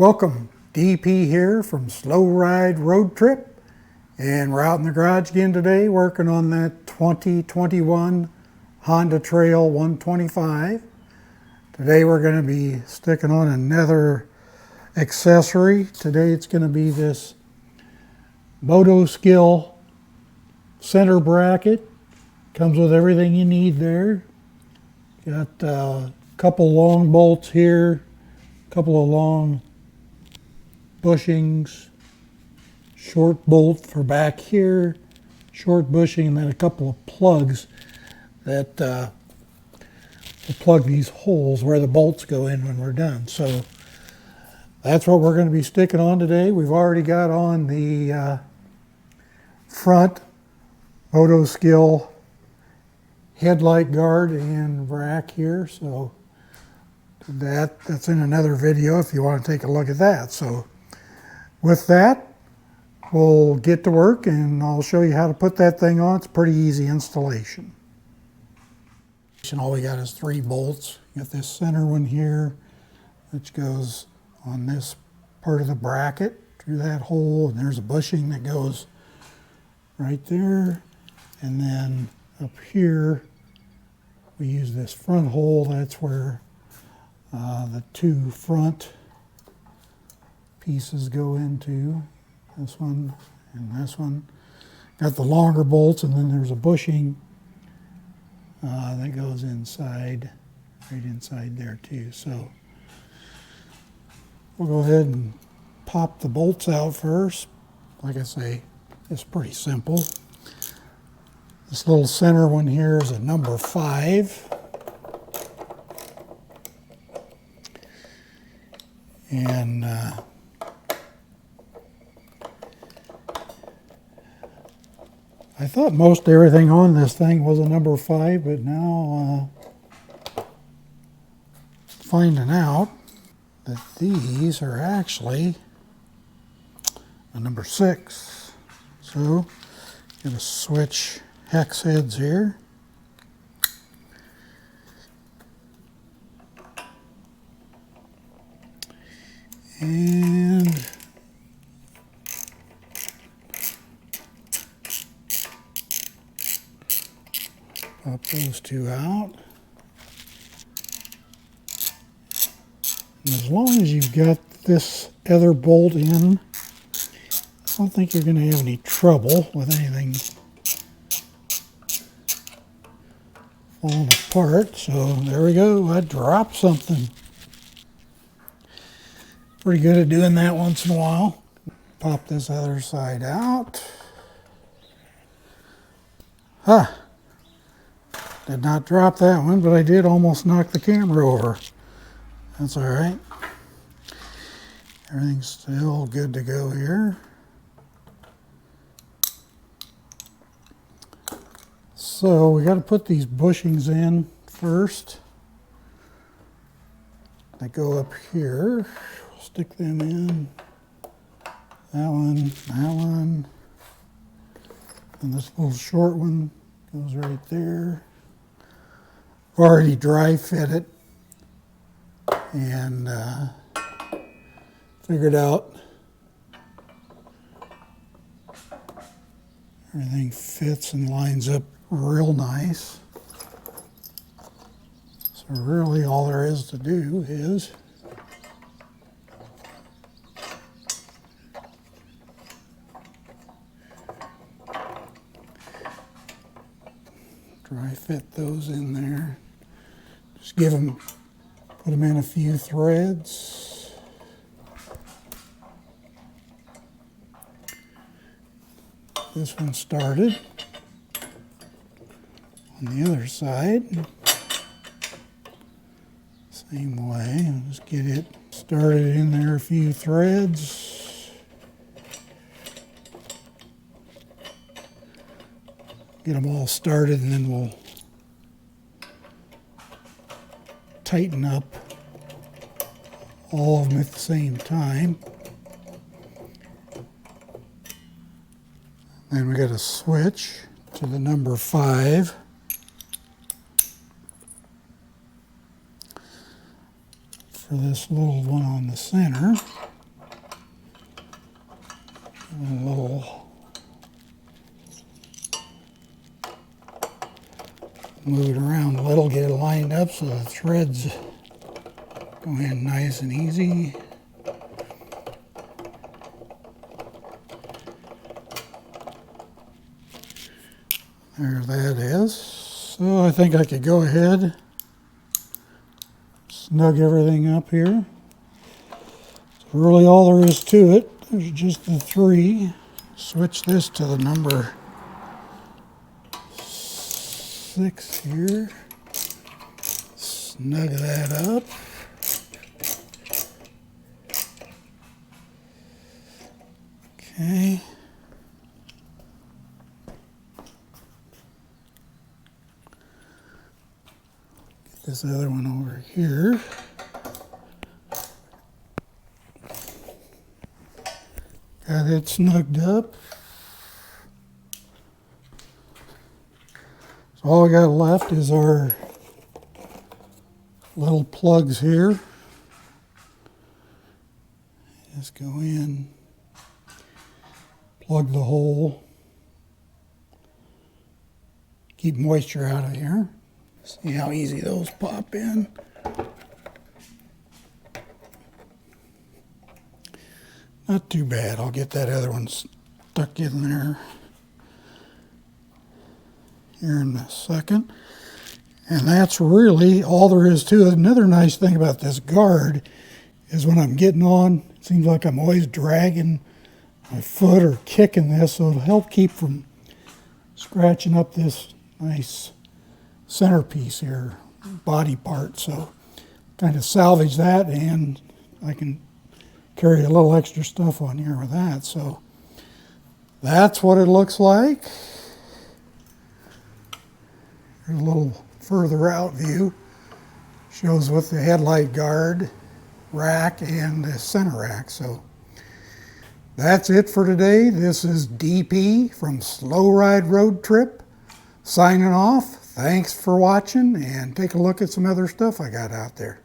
Welcome, DP here from Slowride-roadtrip, and we're out in the garage again today working on that 2021 Honda Trail 125. Today we're going to be sticking on another accessory. Today it's going to be this Moto Skill center bracket. Comes with everything you need there. Got a couple long bolts here, a couple of long bushings, short bolt for back here, short bushing, and then a couple of plugs that will plug these holes where the bolts go in when we're done. So that's what we're going to be sticking on today. We've already got on the front Moto Skill headlight guard and rack here, so that's in another video if you want to take a look at that. So with that, we'll get to work and I'll show you how to put that thing on. It's a pretty easy installation. All we got is 3 bolts. You got this center one here, which goes on this part of the bracket through that hole, and there's a bushing that goes right there. And then up here, we use this front hole. That's where the 2 front pieces go into, this one and this one. Got the longer bolts, and then there's a bushing that goes inside, right inside there too. So we'll go ahead and pop the bolts out first. Like I say, it's pretty simple. This little center one here is a number 5. And I thought most everything on this thing was a number 5, but now finding out that these are actually a number 6. So going to switch hex heads here. And pop those 2 out. And as long as you've got this other bolt in, I don't think you're going to have any trouble with anything falling apart. So there we go. I dropped something. Pretty good at doing that once in a while. Pop this other side out. Did not drop that one, but I did almost knock the camera over. That's all right. Everything's still good to go here. So we got to put these bushings in first. They go up here. Stick them in. That one. And this little short one goes right there. Already dry fit it and figured out everything fits and lines up real nice. So really all there is to do is dry fit those in there. Just put them in a few threads. This one started. On the other side, same way. I'll just get it started in there a few threads. Get them all started, and then we'll tighten up all of them at the same time. Then we got to switch to the number 5. For this little one on the center. A little move it around a little, get it lined up so the threads go in nice and easy. There that is. So I think I could go ahead, snug everything up here. So really all there is to it, there's just the 3. Switch this to the number 6 here. Snug that up. Okay. Get this other one over here. Got it snugged up. So all we got left is our little plugs here. Just go in, plug the hole, keep moisture out of here. See how easy those pop in. Not too bad. I'll get that other one stuck in there here in a second. And that's really all there is to it. Another nice thing about this guard is when I'm getting on, it seems like I'm always dragging my foot or kicking this, so it'll help keep from scratching up this nice centerpiece here, body part. So kind of salvage that, and I can carry a little extra stuff on here with that. So that's what it looks like. Here's a little further out view. Shows with the headlight guard, rack, and the center rack. So that's it for today. This is DP from Slowride-roadtrip signing off. Thanks for watching, and take a look at some other stuff I got out there.